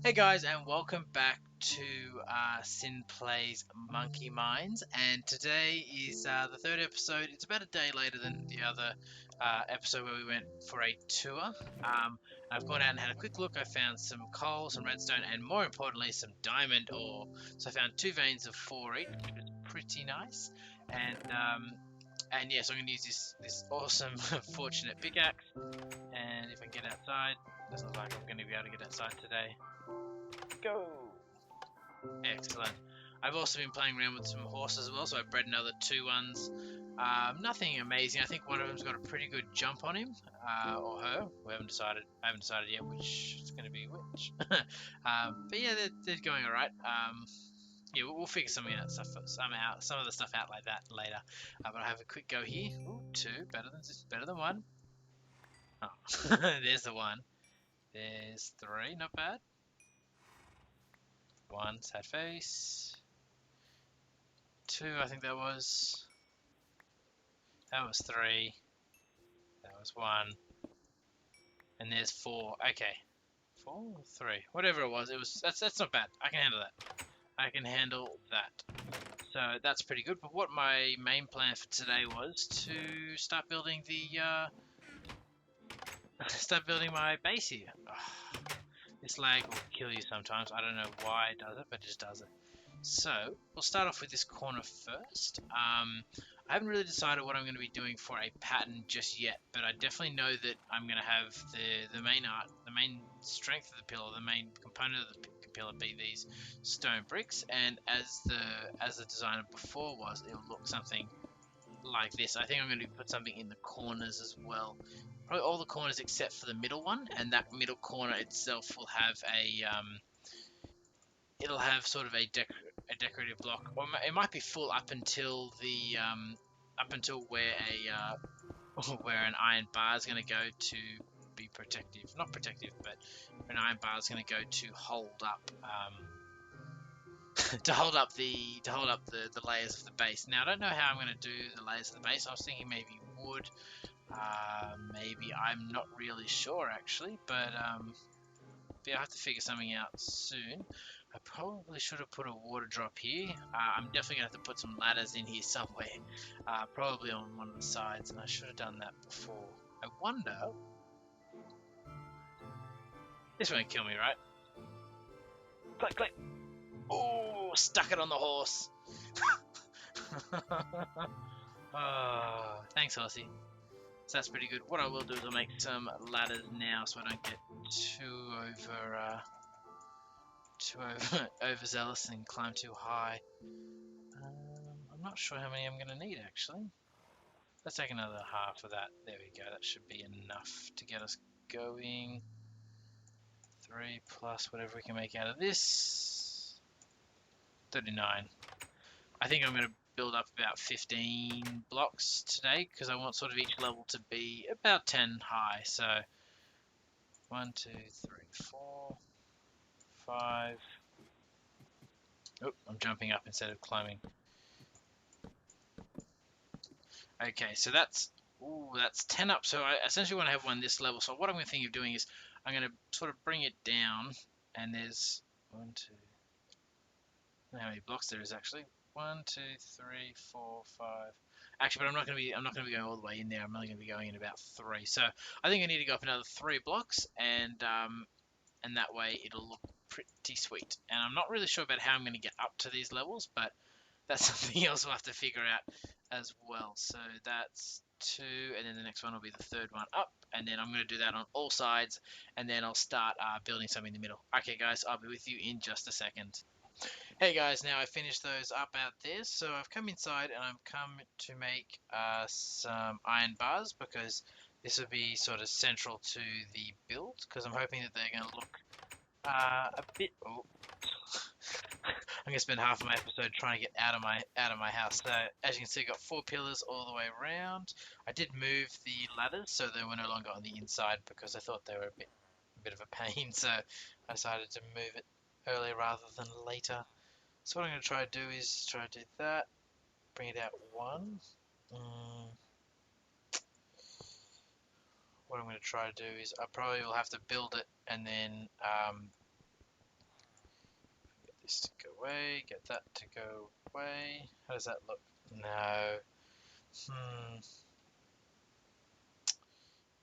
Hey guys, and welcome back to Sin Plays MonkeyMines. And today is the third episode. It's about a day later than the other episode where we went for a tour. I've gone out and had a quick look. I found some coal, some redstone, and more importantly, some diamond ore. So I found 2 veins of 4 each, which is pretty nice. And yes, I'm going to use this awesome fortunate pickaxe. And if I can get outside, doesn't look like I'm going to be able to get outside today. Go! Excellent. I've also been playing around with some horses as well, so I've bred another 2 ones. Nothing amazing. I think one of them's got a pretty good jump on him, or her. We haven't decided. I haven't decided yet which is going to be which. But yeah, they're going all right. Yeah, we'll figure some of the stuff out like that later. But I have a quick go here. Ooh, 2, better than 1. Oh, there's the 1. There's 3, not bad. 1, sad face. 2, I think that was 3. That was 1. And there's 4. Okay. 4 or 3. Whatever it was, that's not bad. I can handle that. So that's pretty good. But what my main plan for today was to start building my base here. Oh, this lag will kill you sometimes. I don't know why it does it, but it just does it. So we'll start off with this corner first. I haven't really decided what I'm going to be doing for a pattern just yet, but I definitely know that I'm going to have the main strength of the pillar, the main component of the pillar be these stone bricks, and as the designer before was, it'll look something like this. I think I'm going to put something in the corners as well. Probably all the corners except for the middle one, and that middle corner itself will have it'll have sort of a decorative block, or it might be full up until where where an iron bar is going to go to be protective, not protective, but an iron bar is going to go to hold up to hold up the layers of the base. Now I don't know how I'm going to do the layers of the base. I was thinking maybe wood, maybe I'm not really sure actually, but I'll have to figure something out soon. I probably should have put a water drop here. I'm definitely going to have to put some ladders in here somewhere. Probably on one of the sides, and I should have done that before. I wonder... This won't kill me, right? Click, click! Oh, stuck it on the horse! Oh, thanks, horsey. So that's pretty good. What I will do is I'll make some ladders now so I don't get too overzealous and climb too high. I'm not sure how many I'm going to need actually. Let's take another half of that. There we go. That should be enough to get us going. 3 plus whatever we can make out of this. 39. I think I'm going to build up about 15 blocks today because I want sort of each level to be about 10 high. So 1, 2, 3, 4, 5. Oh, I'm jumping up instead of climbing. Okay, so that's 10 up. So I essentially want to have one this level. So what I'm going to think of doing is I'm going to sort of bring it down, and there's 1, 2. I don't know how many blocks there is actually. 1, 2, 3, 4, 5. Actually, but I'm not going to be going all the way in there. I'm only going to be going in about 3. So I think I need to go up another 3 blocks, and that way it'll look pretty sweet. And I'm not really sure about how I'm going to get up to these levels, but that's something else we'll have to figure out as well. So that's 2, and then the next one will be the third one up, and then I'm going to do that on all sides, and then I'll start building something in the middle. Okay guys, I'll be with you in just a second. Hey guys, now I finished those up out there, so I've come inside and I've come to make some iron bars because this will be sort of central to the build, because I'm hoping that they're going to look a bit... Oh. I'm gonna spend half of my episode trying to get out of my house. So as you can see, I've got 4 pillars all the way around. I did move the ladders so they were no longer on the inside because I thought they were a bit of a pain. So I decided to move it earlier rather than later. So what I'm gonna try to do is try to do that. Bring it out 1. What I'm gonna try to do is I probably will have to build it and then this to go away, get that to go away. How does that look? No.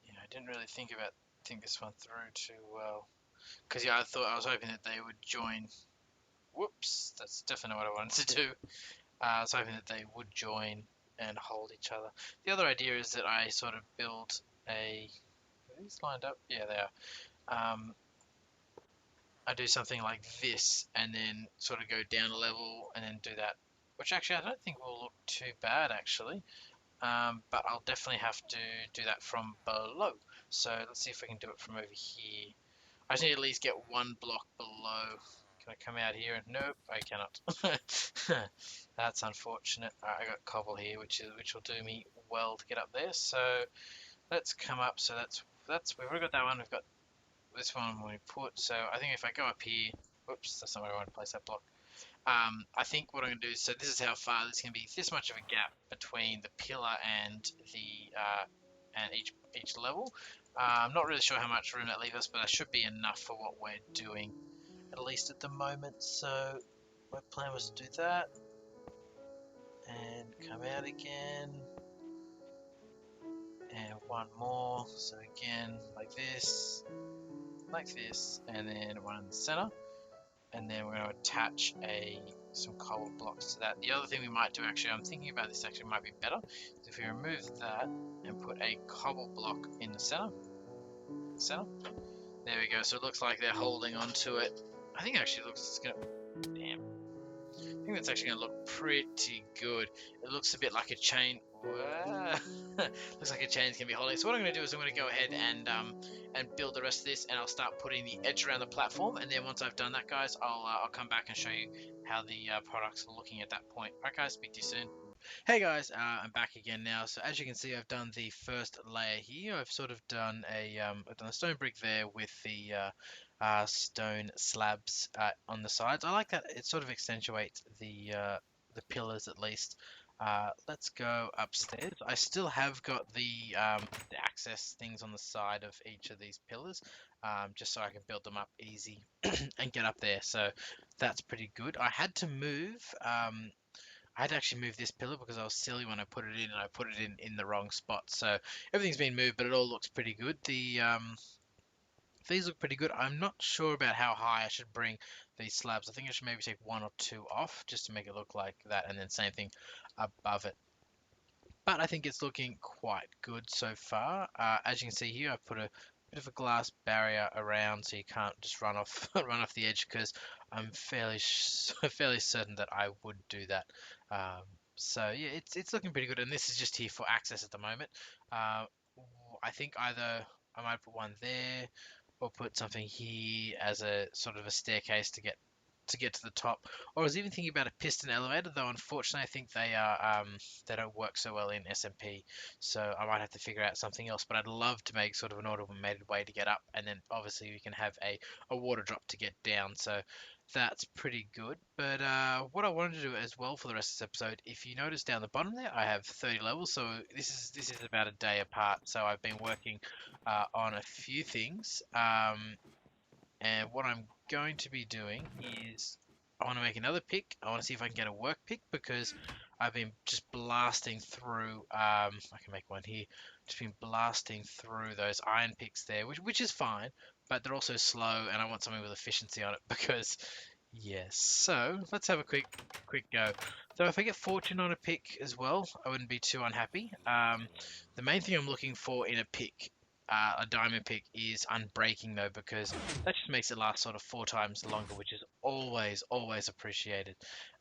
Yeah, I didn't really think this one through too well. Because yeah, I was hoping that they would join. Whoops, that's definitely not what I wanted to do. I was hoping that they would join and hold each other. The other idea is that I sort of build a. Are these lined up? Yeah, they are. I do something like this and then sort of go down a level and then do that, which actually I don't think will look too bad actually. But I'll definitely have to do that from below. So let's see if we can do it from over here. I just need to at least get one block below. Can I come out here? Nope, I cannot. That's unfortunate. Alright, I got cobble here, which will do me well to get up there. So let's come up. So we've already got that one. We've got this one we put. So I think if I go up here, whoops, that's not where I want to place that block. I think what I'm going to do is, so this is how far there's going to be this much of a gap between the pillar and the and each level. I'm not really sure how much room that leaves us, but that should be enough for what we're doing, at least at the moment. So my plan was to do that and come out again, and one more. So again, like this, and then one in the center. And then we're going to attach some cobble blocks to that. The other thing we might do, actually, I'm thinking about this, actually might be better, is if we remove that and put a cobble block in the center. There we go. So it looks like they're holding onto it. I think it actually looks, it's going to, damn. I think that's actually going to look pretty good. It looks a bit like a chain. Looks like a chain's going to be holding. So what I'm going to do is I'm going to go ahead and build the rest of this, and I'll start putting the edge around the platform. And then once I've done that, guys, I'll come back and show you how the products are looking at that point. Alright, guys, speak to you soon. Hey guys, I'm back again now. So as you can see, I've done the first layer here. I've sort of done I've done a stone brick there with the stone slabs on the sides. I like that; it sort of accentuates the pillars at least. Let's go upstairs. I still have got the access things on the side of each of these pillars, just so I can build them up easy and get up there. So that's pretty good. I had to move. I had to actually move this pillar because I was silly when I put it in, and I put it in the wrong spot. So everything's been moved, but it all looks pretty good. These look pretty good. I'm not sure about how high I should bring these slabs. I think I should maybe take one or two off just to make it look like that, and then same thing above it. But I think it's looking quite good so far. As you can see here, I've put a bit of a glass barrier around so you can't just run off run off the edge, because I'm fairly certain that I would do that. Um, so yeah, it's looking pretty good, and this is just here for access at the moment. Uh, I think either I might put one there or put something here as a sort of a staircase to get to the top. Or I was even thinking about a piston elevator, though unfortunately I think they don't work so well in SMP, so I might have to figure out something else. But I'd love to make sort of an automated way to get up, and then obviously we can have a water drop to get down. So that's pretty good. But what I wanted to do as well for the rest of this episode, if you notice down the bottom there, I have 30 levels, so this is about a day apart. So I've been working on a few things. And what I'm going to be doing is I want to make another pick. I want to see if I can get a work pick, because I've been just blasting through. I can make one here. Just been blasting through those iron picks there, which is fine, but they're also slow, and I want something with efficiency on it because yes. So let's have a quick go. So if I get fortune on a pick as well, I wouldn't be too unhappy. The main thing I'm looking for in a pick, a diamond pick, is unbreaking though, because that just makes it last sort of 4 times longer, which is always appreciated.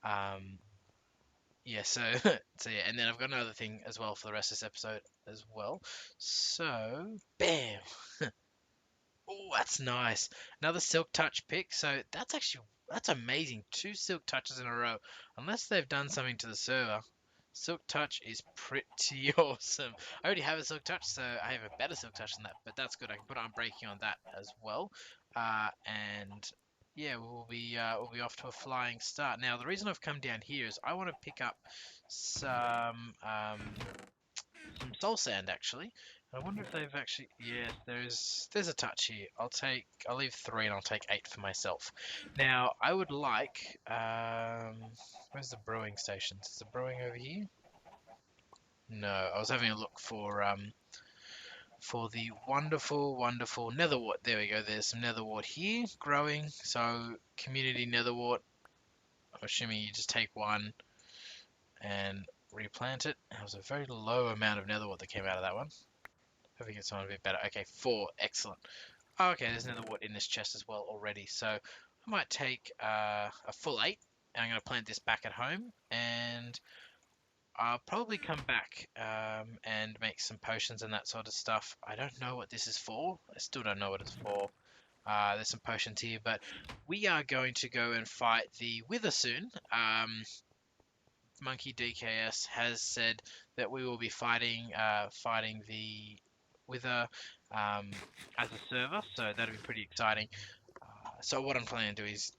Um, yeah, so so yeah, and then I've got another thing as well for the rest of this episode as well. So bam. Oh, that's nice. Another silk touch pick. So that's amazing. 2 silk touches in a row. Unless they've done something to the server. Silk touch is pretty awesome. I already have a silk touch, so I have a better silk touch than that. But that's good. I can put on breaking on that as well. And yeah, we'll be off to a flying start. Now the reason I've come down here is I want to pick up some soul sand actually. I wonder if they've actually. Yeah, there's a touch here. I'll leave 3 and I'll take 8 for myself. Now I would like. Where's the brewing stations? Is the brewing over here? No, I was having a look for the wonderful, wonderful netherwort. There we go. There's some netherwort here growing. So community netherwort. I'm assuming you just take 1 and replant it. There was a very low amount of netherwort that came out of that one. Hopefully get someone a bit better. Okay, 4. Excellent. Oh, okay, there's another wood in this chest as well already. So I might take a full 8. And I'm going to plant this back at home. And I'll probably come back and make some potions and that sort of stuff. I don't know what this is for. I still don't know what it's for. There's some potions here. But we are going to go and fight the Wither soon. Monkey DKS has said that we will be fighting the Wither as a server, so that'll be pretty exciting. So what I'm planning to do is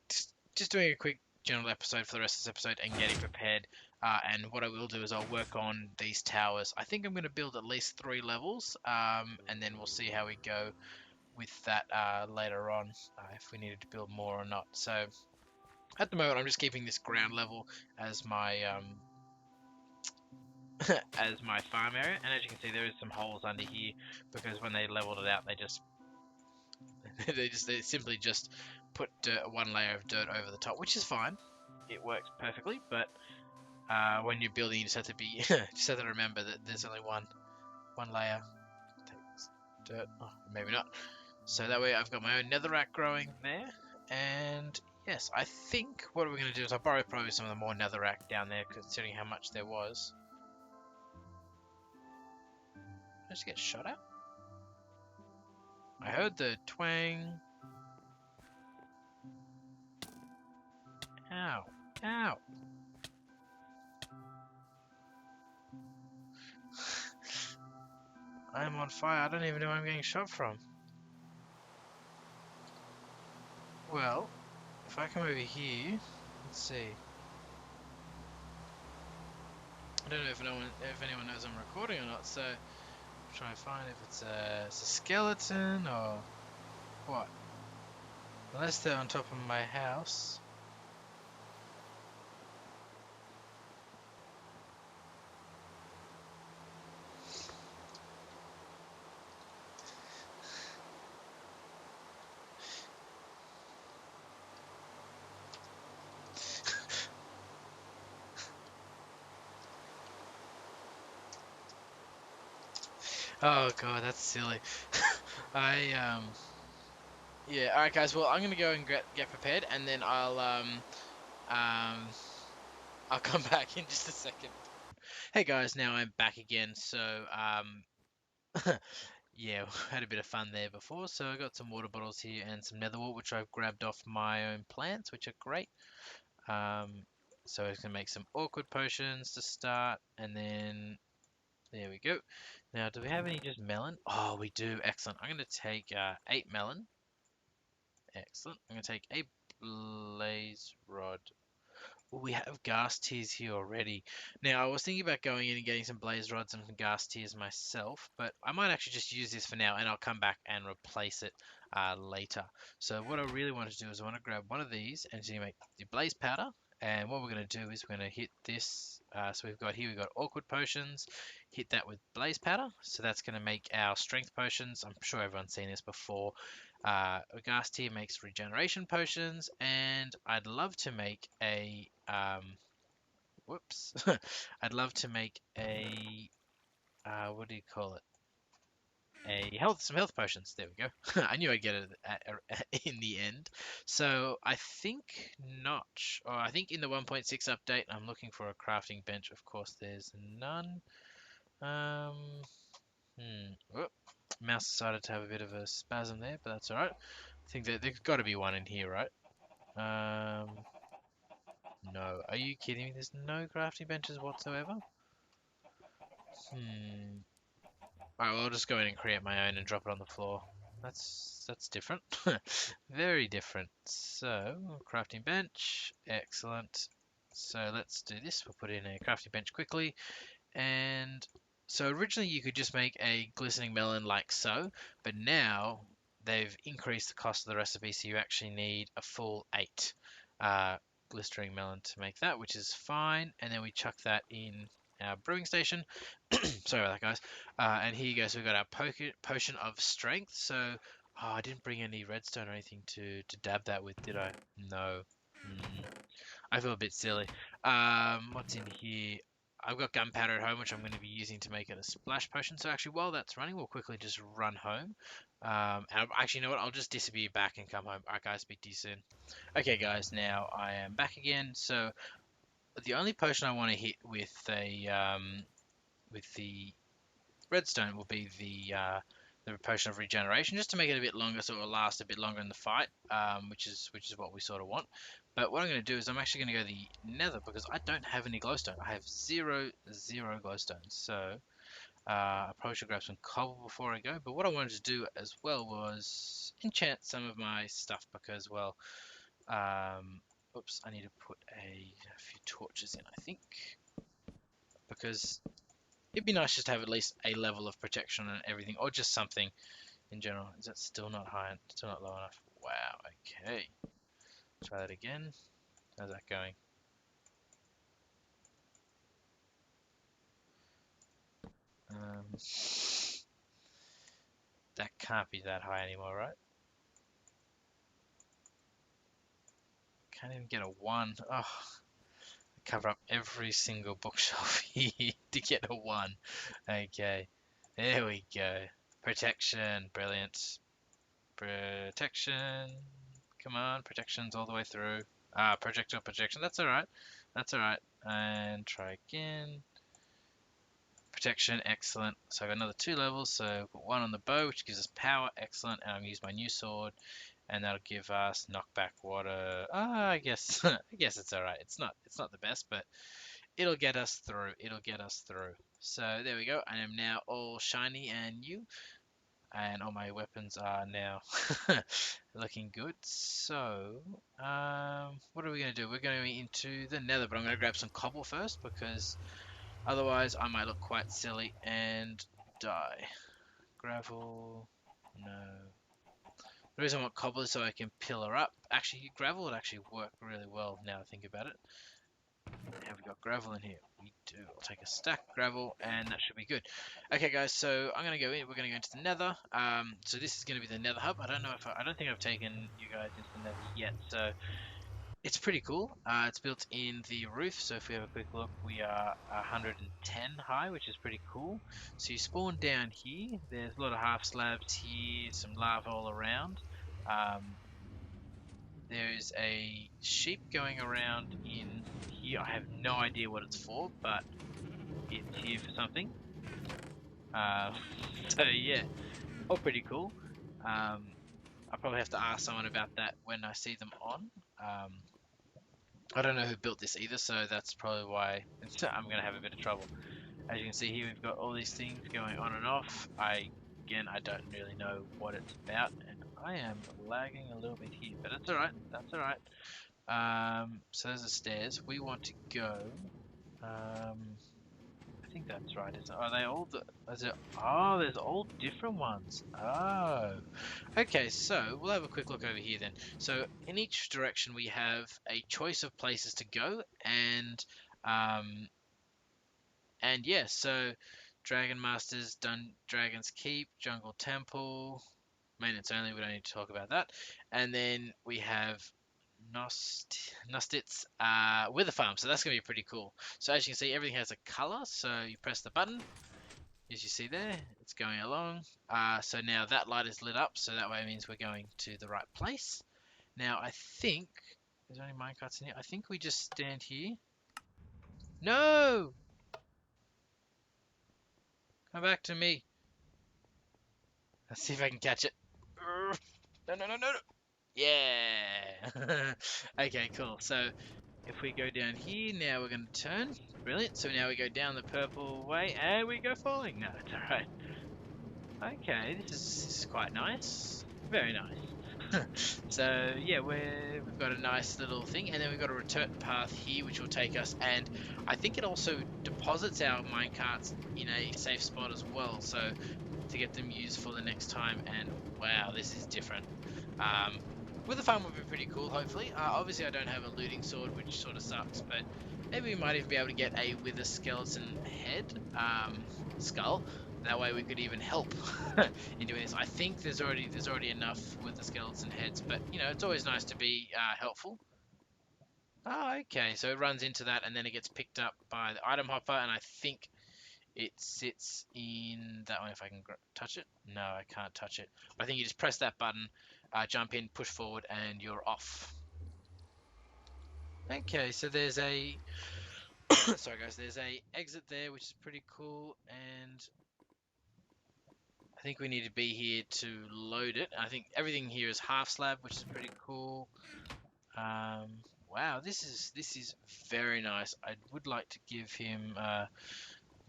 just doing a quick general episode for the rest of this episode and getting prepared. And what I will do is I'll work on these towers. I think I'm going to build at least 3 levels, and then we'll see how we go with that later on, if we needed to build more or not. So at the moment, I'm just keeping this ground level as my as my farm area, and as you can see, there is some holes under here because when they leveled it out, they simply just put 1 layer of dirt over the top, which is fine. It works perfectly, but when you're building, you just have to be just have to remember that there's only one layer. Take this dirt, oh, maybe not. So that way, I've got my own netherrack growing there, and yes, I think what we're going to do is I'll borrow probably some of the more netherrack down there, considering how much there was. Did I just get shot at? I heard the twang. Ow. Ow. I'm on fire. I don't even know where I'm getting shot from. Well, if I come over here, let's see. I don't know if anyone knows I'm recording or not, so I'm trying to find if it's a skeleton or what. Unless they're on top of my house. Oh god, that's silly. Yeah, alright guys, well I'm gonna go and get prepared and then I'll come back in just a second. Hey guys, now I'm back again, so yeah, had a bit of fun there before. So I got some water bottles here and some netherwort, which I've grabbed off my own plants, which are great. So I can make some awkward potions to start, and then there we go. Now, do we have any just melon? Oh, we do. Excellent. I'm going to take 8 melon. Excellent. I'm going to take 8 blaze rod. Well, we have gas tiers here already. Now, I was thinking about going in and getting some blaze rods and some gas tiers myself, but I might actually just use this for now, and I'll come back and replace it later. So what I really want to do is I want to grab one of these and see make the blaze powder. And what we're going to do is we're going to hit this. So we've got awkward potions. Hit that with blaze powder. So that's going to make our strength potions. I'm sure everyone's seen this before. A gas tier makes regeneration potions, and I'd love to make a whoops. I'd love to make a what do you call it? Some health potions. There we go. I knew I'd get it in the end. So I think notch, or I think in the 1.6 update, I'm looking for a crafting bench. Of course, there's none. Whoop. Mouse decided to have a bit of a spasm there, but that's all right. I think that there's got to be one in here, right? No. Are you kidding me? There's no crafting benches whatsoever? Alright, well, I'll just go in and create my own and drop it on the floor. That's different. Very different. So, crafting bench. Excellent. So let's do this. We'll put in a crafting bench quickly. And So originally you could just make a glistening melon like so, but now they've increased the cost of the recipe, so you actually need a full 8 glistening melon to make that, which is fine. And then we chuck that in our brewing station. Sorry about that, guys. And here you go. So we've got our potion of strength. So, oh, I didn't bring any redstone or anything to dab that with, did I? No. I feel a bit silly. What's in here? I've got gunpowder at home, which I'm going to be using to make it a splash potion. So actually, while that's running, we'll quickly just run home. And actually, you know what? I'll just disappear back and come home. Alright, guys, speak to you soon. Okay, guys, now I am back again. So the only potion I want to hit with the redstone will be the potion of regeneration, just to make it a bit longer, so it will last a bit longer in the fight, which is what we sort of want. But what I'm going to do is I'm actually going to go the nether, because I don't have any glowstone. I have zero glowstone. So I probably should grab some cobble before I go. But what I wanted to do as well was enchant some of my stuff, because, well, oops, I need to put a few torches in, I think, because it'd be nice just to have at least a level of protection and everything, or just something in general. Is that still not high? Still not low enough? Wow, okay. Try that again. How's that going? That can't be that high anymore, right? Can't even get a 1. Oh, cover up every single bookshelf here to get a 1. Okay, there we go. Protection, brilliant. Protection. Come on, protection's all the way through. Projectile protection. That's alright. That's alright. And try again. Protection, excellent. So I got another 2 levels. So put 1 on the bow, which gives us power, excellent. And I'm gonna use my new sword, and that'll give us knockback water. I guess I guess it's alright. It's not the best, but it'll get us through. It'll get us through. So there we go. I am now all shiny and new, and all my weapons are now looking good. So, what are we going to do? We're going into the nether, but I'm going to grab some cobble first, because otherwise I might look quite silly and die. Gravel, no. The reason I want cobble is so I can pillar up. Actually, gravel would actually work really well now I think about it. Have we got gravel in here? We do. I'll take a stack of gravel, and that should be good. Okay, guys. So I'm gonna go in. We're gonna go into the Nether. So this is gonna be the Nether hub. I don't know if I don't think I've taken you guys into the Nether yet. So it's pretty cool. It's built in the roof. So if we have a quick look, we are 110 high, which is pretty cool. So you spawn down here. There's a lot of half slabs here, some lava all around. There's a sheep going around in here. I have no idea what it's for, but it's here for something. So yeah, all pretty cool. I'll probably have to ask someone about that when I see them on. I don't know who built this either, so that's probably why I'm going to have a bit of trouble. As you can see here, we've got all these things going on and off. Again, I don't really know what it's about, and I am lagging a little bit here, but that's alright, that's alright. So there's the stairs. We want to go, I think that's right, isn't it? Are they all oh, there's all different ones. Oh. Okay, so we'll have a quick look over here then. So in each direction we have a choice of places to go, and yeah, so Dragon Masters, Dragon's Keep, Jungle Temple, maintenance only, we don't need to talk about that. And then we have Nostit's Wither Farm, so that's going to be pretty cool. So as you can see, everything has a color, so you press the button, as you see there, it's going along. So now that light is lit up, so that way it means we're going to the right place. Now I think, is there any minecarts in here? I think we just stand here. No! Come back to me. Let's see if I can catch it. No, no, no, no, no. Yeah. Okay, cool. So if we go down here, now we're going to turn. Brilliant. So now we go down the purple way, and we go falling. No, it's alright. Okay, this is quite nice. Very nice. So yeah, we've got a nice little thing, and then we've got a return path here, which will take us, and I think it also deposits our minecarts in a safe spot as well, so to get them used for the next time. And wow, this is different. With the farm will be pretty cool, hopefully. Obviously, I don't have a looting sword, which sort of sucks, but maybe we might even be able to get a wither skeleton head, skull. That way we could even help in doing this. I think there's already enough with the skeleton heads, but you know, it's always nice to be helpful. Oh, okay, so it runs into that and then it gets picked up by the item hopper, and I think it sits in that one. If I can touch it. No, I can't touch it. But I think you just press that button, jump in, push forward, and you're off. Okay, so there's a sorry guys, there's a exit there, which is pretty cool, and I think we need to be here to load it. I think everything here is half slab, which is pretty cool. Wow, this is very nice. I would like to give him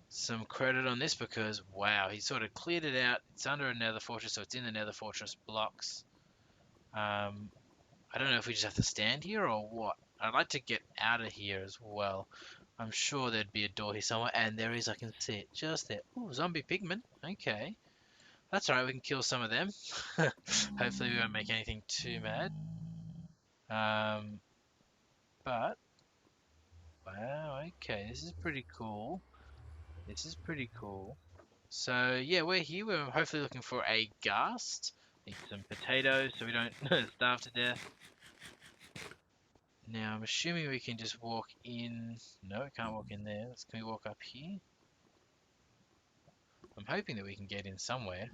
some credit on this because wow, he sort of cleared it out. It's under a nether fortress, so it's in the nether fortress blocks. I don't know if we just have to stand here or what. I'd like to get out of here as well. I'm sure there'd be a door here somewhere, and there is. I can see it just there. Ooh, zombie pigmen. Okay, that's alright. We can kill some of them. Hopefully, we won't make anything too mad. But wow, okay, this is pretty cool. This is pretty cool. So yeah, we're here. We're hopefully looking for a ghast. Need some potatoes so we don't starve to death. Now I'm assuming we can just walk in. No, we can't walk in there. Can we walk up here? I'm hoping that we can get in somewhere.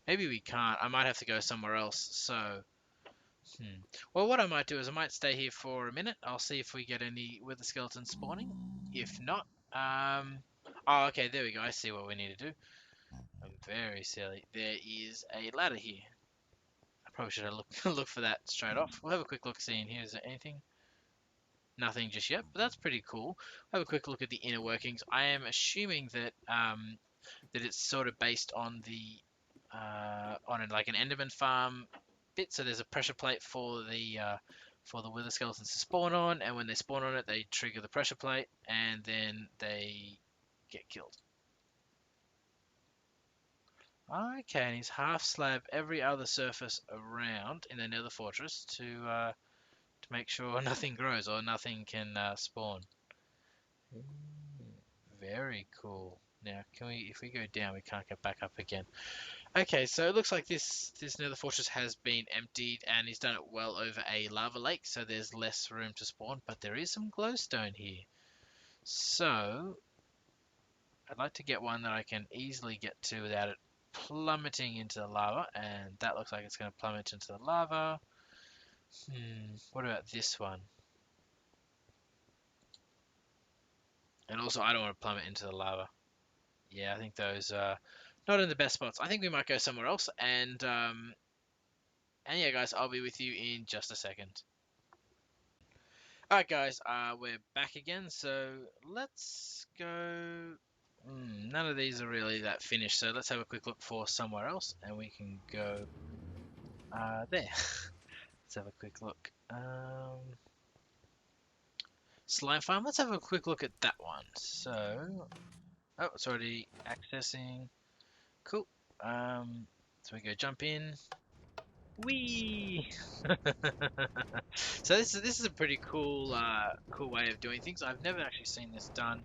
Maybe we can't. I might have to go somewhere else. So, well, what I might do is I might stay here for a minute. I'll see if we get any wither skeletons spawning. If not, oh, okay, there we go. I see what we need to do. I'm very silly. There is a ladder here. I probably should have look for that straight off. We'll have a quick look, see in here. Is there anything? Nothing just yet, but that's pretty cool. Have a quick look at the inner workings. I am assuming that that it's sort of based on the like an Enderman farm bit. So there's a pressure plate for the wither skeletons to spawn on, and when they spawn on it, they trigger the pressure plate, and then they get killed. Okay, and he's half slab every other surface around in the nether fortress to make sure nothing grows or nothing can spawn. Very cool. Now, if we go down, we can't get back up again. Okay, so it looks like this nether fortress has been emptied, and he's done it well over a lava lake, so there's less room to spawn, but there is some glowstone here. So, I'd like to get one that I can easily get to without it plummeting into the lava, and that looks like it's going to plummet into the lava. What about this one? And also, I don't want to plummet into the lava. Yeah, I think those are not in the best spots. I think we might go somewhere else, and yeah, guys, I'll be with you in just a second. Alright, guys, we're back again, so let's go. None of these are really that finished, so let's have a quick look for somewhere else, and we can go there. Let's have a quick look. Slime farm. Let's have a quick look at that one. So, oh, it's already accessing. Cool. So we go jump in. Whee! So this is a pretty cool cool way of doing things. I've never actually seen this done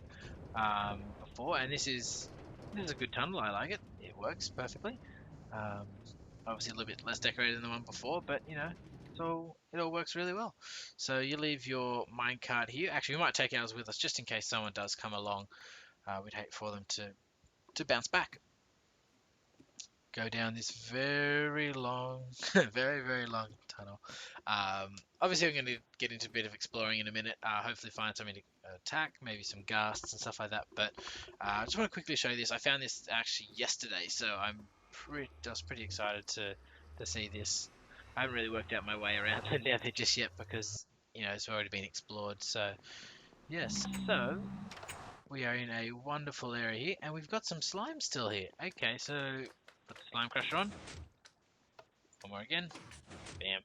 before, and this is a good tunnel. I like it. It works perfectly. Obviously a little bit less decorated than the one before, but you know, it all works really well. So you leave your minecart here. Actually, we might take ours with us just in case someone does come along. We'd hate for them to bounce back. Go down this very long, very long tunnel. Obviously, I'm going to get into a bit of exploring in a minute. Hopefully, find something to attack, maybe some ghasts and stuff like that. But I just want to quickly show you this. I found this actually yesterday, so I was pretty excited to see this. I haven't really worked out my way around it down there just yet because you know it's already been explored. So yes, so we are in a wonderful area here, and we've got some slime still here. Okay, so put the slime crusher on. One more again. Bam.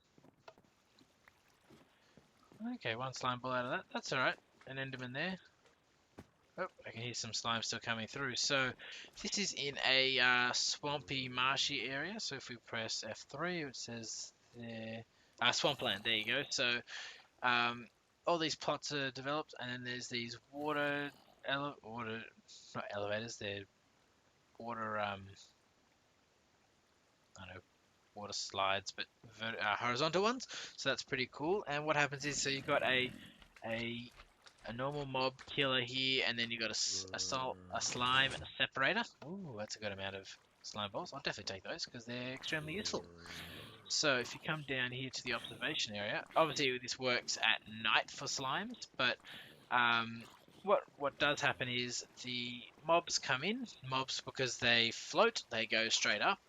Okay, one slime ball out of that. That's alright. An enderman there. Oh, I can hear some slime still coming through. So this is in a swampy, marshy area. So if we press F3, it says there, swampland. There you go. So all these plots are developed, and then there's these water, not elevators. They're water, I don't know, water slides, but horizontal ones. So that's pretty cool. And what happens is, so you've got a normal mob killer here, and then you got a slime separator. Ooh, that's a good amount of slime balls. I'll definitely take those because they're extremely useful. So if you come down here to the observation area, obviously this works at night for slimes, but what does happen is the mobs come in. Mobs, because they float, they go straight up.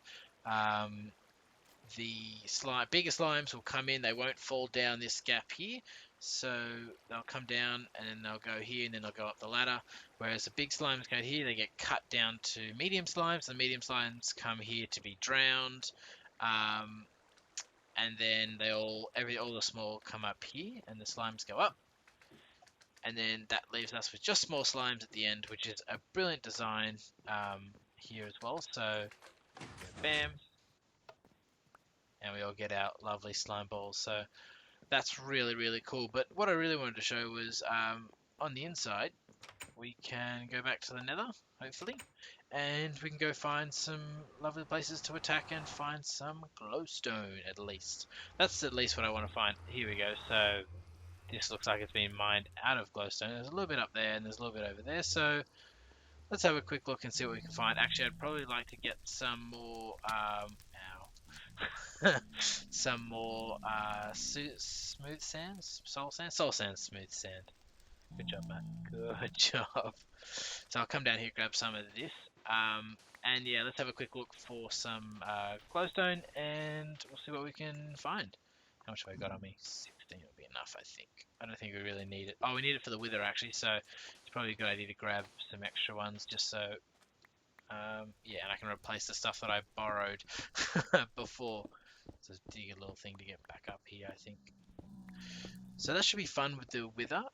The bigger slimes will come in, they won't fall down this gap here, so they'll come down and then they'll go here and then they'll go up the ladder, whereas the big slimes go here, they get cut down to medium slimes. The medium slimes come here to be drowned, and then all the small come up here and the slimes go up, and then that leaves us with just small slimes at the end, which is a brilliant design here as well. So bam, and we all get our lovely slime balls. So that's really, really cool. But what I really wanted to show was on the inside, we can go back to the nether, hopefully, and we can go find some lovely places to attack and find some glowstone, at least. That's at least what I want to find. Here we go. So this looks like it's been mined out of glowstone. There's a little bit up there and there's a little bit over there. So let's have a quick look and see what we can find. Actually, I'd probably like to get some more some more smooth sands, soul sand, smooth sand. Good job, Matt. Good job. So I'll come down here, grab some of this, and yeah, let's have a quick look for some glowstone, and we'll see what we can find. How much have I got on me? 16 will be enough, I think. I don't think we really need it. Oh, we need it for the wither, actually, so it's probably a good idea to grab some extra ones, just so yeah, and I can replace the stuff that I borrowed before. So dig a little thing to get back up here, I think. So that should be fun with the wither.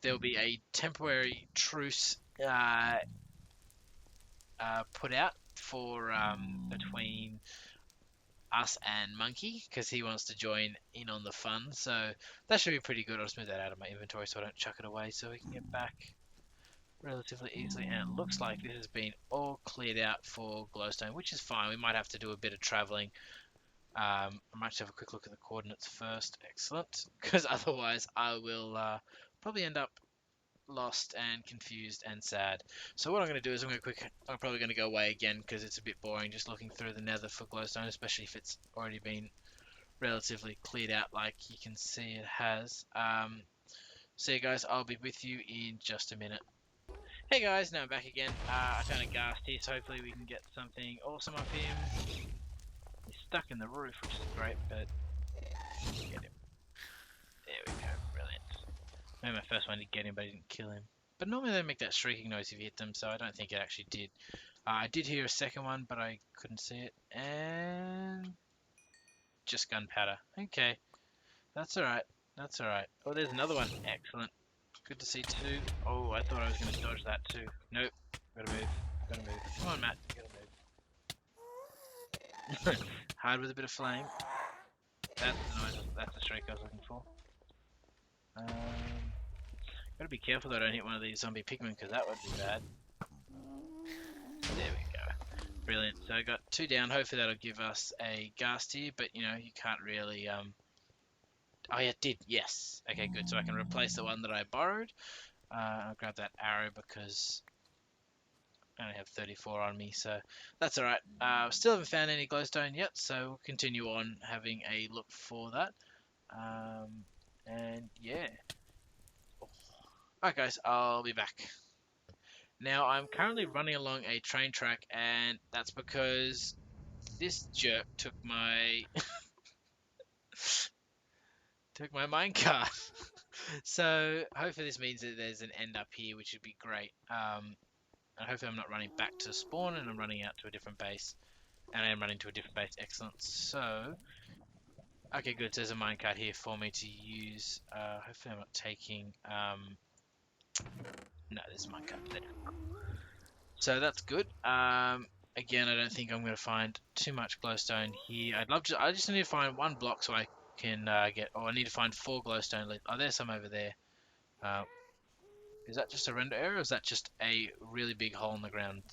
There'll be a temporary truce put out for between us and Monkey, because he wants to join in on the fun. So that should be pretty good. I'll just move that out of my inventory so I don't chuck it away, so we can get back relatively easily. And it looks like this has been all cleared out for glowstone, which is fine. We might have to do a bit of traveling. I might just have a quick look at the coordinates first. Excellent, because otherwise I will probably end up lost and confused and sad. So what I'm going to do is I'm probably going to go away again, because it's a bit boring just looking through the nether for glowstone, especially if it's already been relatively cleared out like you can see it has. So yeah, guys, I'll be with you in just a minute. Hey guys, now I'm back again. I found a ghast here, so hopefully we can get something awesome off him. He's stuck in the roof, which is great, but get him. There we go, brilliant. Maybe my first one to get him, but I didn't kill him. But normally they make that shrieking noise if you hit them, so I don't think it actually did. I did hear a second one, but I couldn't see it. And just gunpowder. Okay, that's alright. That's alright. Oh, there's another one. Excellent. Good to see two. Oh, I thought I was going to dodge that too. Nope. Gotta move. Gotta move. Come on, Matt. You gotta move. Hard with a bit of flame. That's the noise. That's the shriek I was looking for. Gotta be careful that I don't hit one of these zombie pigmen, because that would be bad. There we go. Brilliant. So I got two down. Hopefully that'll give us a ghast here, but you know, you can't really oh yeah, it did. Yes. Okay, good. So I can replace the one that I borrowed. I'll grab that arrow because I only have 34 on me, so that's alright. Still haven't found any glowstone yet, so we'll continue on having a look for that. And yeah. Alright guys, I'll be back. Now I'm currently running along a train track, and that's because this jerk took my minecart. So hopefully this means that there's an end up here, which would be great. And hopefully I'm not running back to spawn and I'm running out to a different base. And I am running to a different base. Excellent. So, okay, good. There's a minecart here for me to use. Hopefully I'm not taking... no, there's a minecart there. So that's good. Again, I don't think I'm going to find too much glowstone here. I just need to find one block so I can get... Oh, I need to find 4 glowstone leaves. Oh, there's some over there. Uh, is that just a render error, or is that just a really big hole in the ground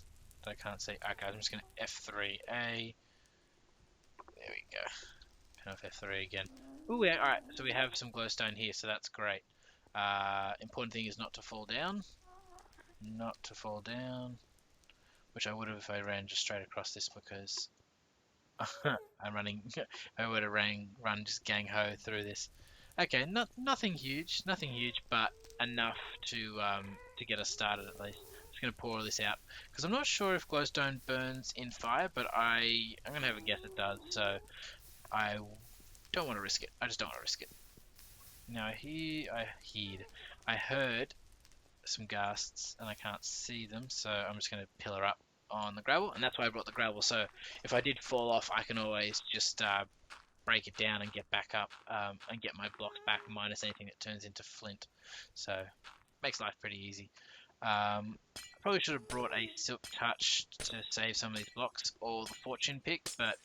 that I can't see? Okay, I'm just going to F3A. There we go. Turn off F3 again. Ooh, yeah, alright, so we have some glowstone here, so that's great. Important thing is not to fall down. Not to fall down. Which I would have if I ran just straight across this because I'm running. I would have run just gang ho through this. Okay, nothing huge, but enough to get us started at least. Just gonna pour all this out because I'm not sure if glowstone burns in fire, but I'm gonna have a guess it does. So I don't want to risk it. I just don't want to risk it. Now I heard some ghasts and I can't see them, so I'm just going to pillar up on the gravel, and that's why I brought the gravel. So if I did fall off, I can always just break it down and get back up and get my blocks back minus anything that turns into flint. So makes life pretty easy. I probably should have brought a silk touch to save some of these blocks or the fortune pick, but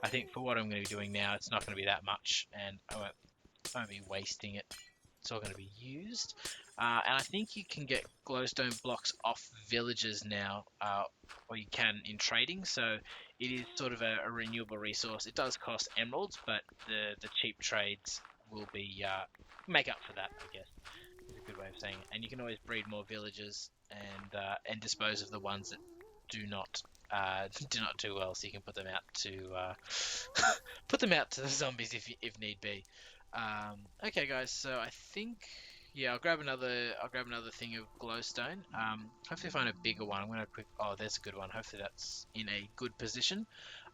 I think for what I'm going to be doing now, it's not going to be that much, and I won't be wasting it. It's all going to be used. And I think you can get glowstone blocks off villages now, or you can in trading. So it is sort of a renewable resource. It does cost emeralds, but the cheap trades will be make up for that, I guess. Is a good way of saying it. And you can always breed more villages and dispose of the ones that do not do well. So you can put them out to put them out to the zombies if need be. Okay, guys. So I think, yeah, I'll grab another thing of glowstone. Hopefully find a bigger one. I'm gonna quick. Oh, there's a good one. Hopefully that's in a good position,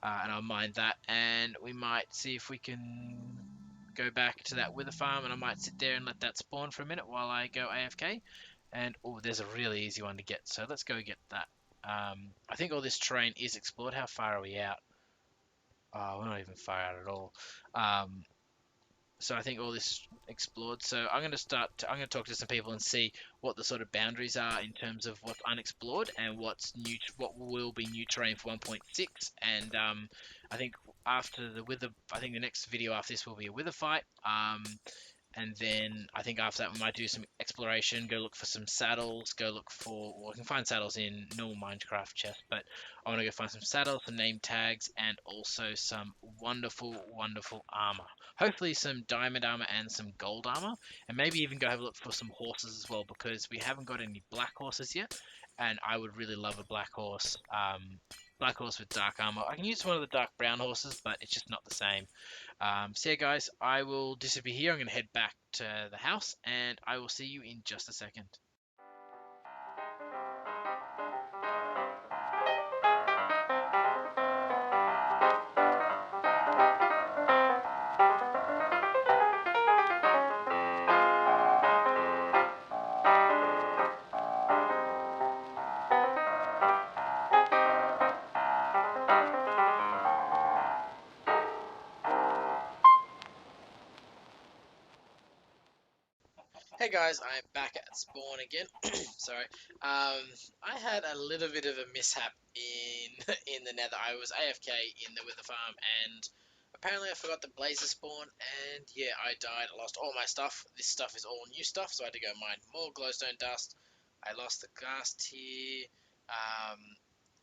and I'll mine that. And we might see if we can go back to that wither farm, and I might sit there and let that spawn for a minute while I go AFK. And oh, there's a really easy one to get. So let's go get that. I think all this terrain is explored. How far are we out? Oh, we're not even far out at all. So I think all this is explored. So I'm going to talk to some people and see what the sort of boundaries are in terms of what's unexplored and what's new, what will be new terrain for 1.6. And I think after the wither, I think the next video after this will be a wither fight. And then I think after that we might do some exploration, go look for some saddles, well, I can find saddles in normal Minecraft chests, but I want to go find some saddles, some name tags, and also some wonderful, wonderful armor. Hopefully some diamond armor and some gold armor, and maybe even go have a look for some horses as well, because we haven't got any black horses yet, and I would really love a black horse. Black horse with dark armor. I can use one of the dark brown horses, but it's just not the same. So yeah, guys, I will disappear here. I'm going to head back to the house, and I will see you in just a second. Hey guys, I'm back at spawn again. Sorry. I had a little bit of a mishap in in the nether. I was AFK in the wither farm, and apparently I forgot the blazer spawn, and yeah, I died. I lost all my stuff. This stuff is all new stuff, so I had to go mine more glowstone dust. I lost the ghast here. Um,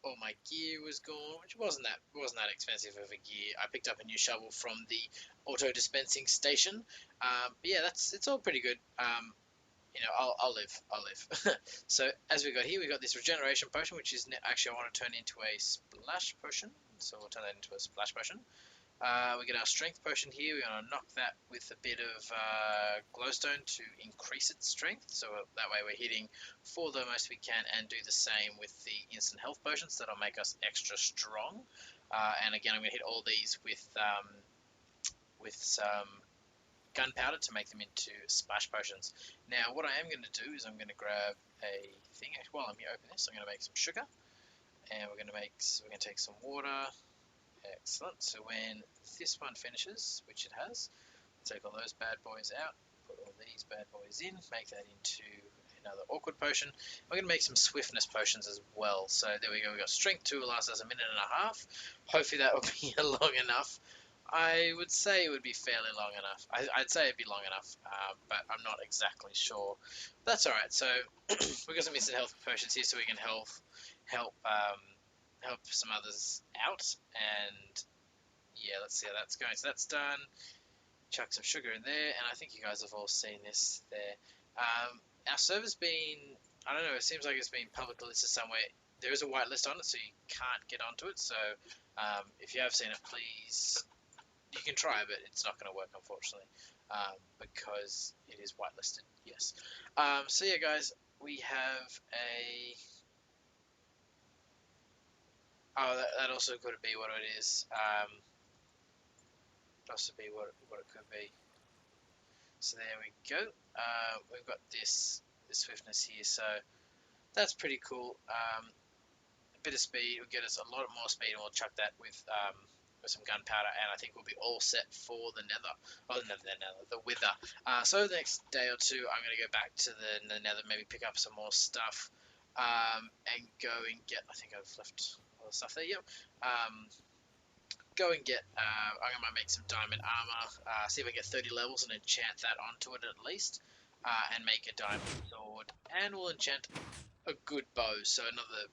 all my gear was gone, which wasn't that expensive of a gear. I picked up a new shovel from the auto dispensing station. But yeah, it's all pretty good. You know, I'll live. So as we got here, we got this regeneration potion, which is actually I want to turn into a splash potion. So we'll turn that into a splash potion. We get our strength potion here. We're going to knock that with a bit of glowstone to increase its strength. So that way we're hitting for the most we can, and do the same with the instant health potions. That'll make us extra strong. And again, I'm going to hit all these with some gunpowder to make them into splash potions. Now, what I am going to do is I'm going to grab a thing. While I'm here, open this. I'm going to make some sugar, and we're going to take some water. Excellent. So when this one finishes, which it has, take all those bad boys out. Put all these bad boys in. Make that into another awkward potion. I'm going to make some swiftness potions as well. So there we go. We got strength 2 will last us a minute and a half. Hopefully that will be long enough. I would say it would be fairly long enough. I'd say it'd be long enough, but I'm not exactly sure. That's all right. So we've got some instant health potions here, so we can help some others out. And yeah, let's see how that's going. So that's done. Chuck some sugar in there, and I think you guys have all seen this there. Our server's been, I don't know, it seems like it's been publicly listed somewhere. There is a whitelist on it, so you can't get onto it. So if you have seen it, please, you can try, but it's not going to work, unfortunately, because it is whitelisted. Yes. So yeah, guys, we have a. Oh, that also could be what it is. Also be what it could be. So there we go. We've got this swiftness here, so that's pretty cool. A bit of speed will get us a lot more speed, and we'll chuck that with some gunpowder, and I think we'll be all set for the nether. Oh, the wither. So the next day or two, I'm going to go back to the nether, maybe pick up some more stuff, and go and get. I think I've left all the stuff there. Yep. Go and get, I'm going to make some diamond armor, see if I can get 30 levels and enchant that onto it at least, and make a diamond sword, and we'll enchant a good bow, so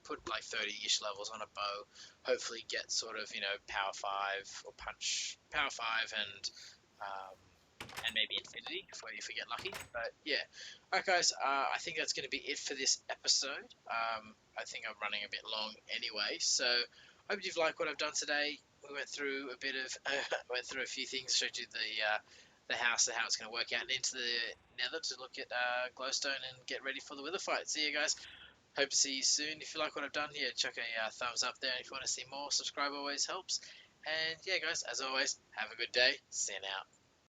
put like 30-ish levels on a bow, hopefully get sort of, power 5 or punch, power 5 and maybe infinity if we get lucky, but yeah. Alright guys, I think that's going to be it for this episode. I think I'm running a bit long anyway, so I hope you've liked what I've done today. We went through a bit of, went through a few things, showed you the house and how it's going to work out, and into the nether to look at glowstone and get ready for the wither fight. See you guys. Hope to see you soon. If you like what I've done here, chuck a thumbs up there. And if you want to see more, subscribe always helps. And yeah, guys, as always, have a good day. See you now.